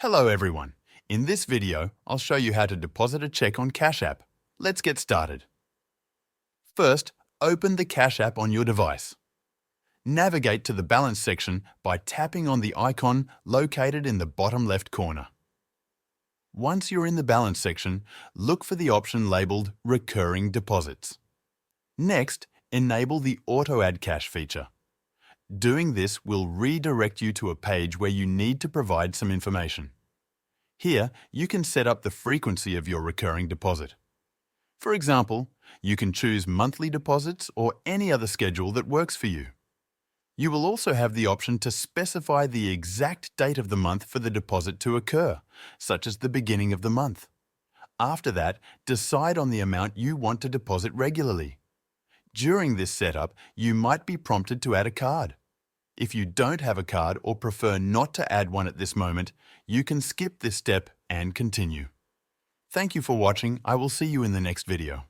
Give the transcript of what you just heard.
Hello everyone. In this video, I'll show you how to deposit a check on Cash App. Let's get started. First, open the Cash App on your device. Navigate to the Balance section by tapping on the icon located in the bottom left corner. Once you're in the Balance section, look for the option labelled Recurring Deposits. Next, enable the Auto Add Cash feature. Doing this will redirect you to a page where you need to provide some information. Here, you can set up the frequency of your recurring deposit. For example, you can choose monthly deposits or any other schedule that works for you. You will also have the option to specify the exact date of the month for the deposit to occur, such as the beginning of the month. After that, decide on the amount you want to deposit regularly. During this setup, you might be prompted to add a card. If you don't have a card or prefer not to add one at this moment, you can skip this step and continue. Thank you for watching. I will see you in the next video.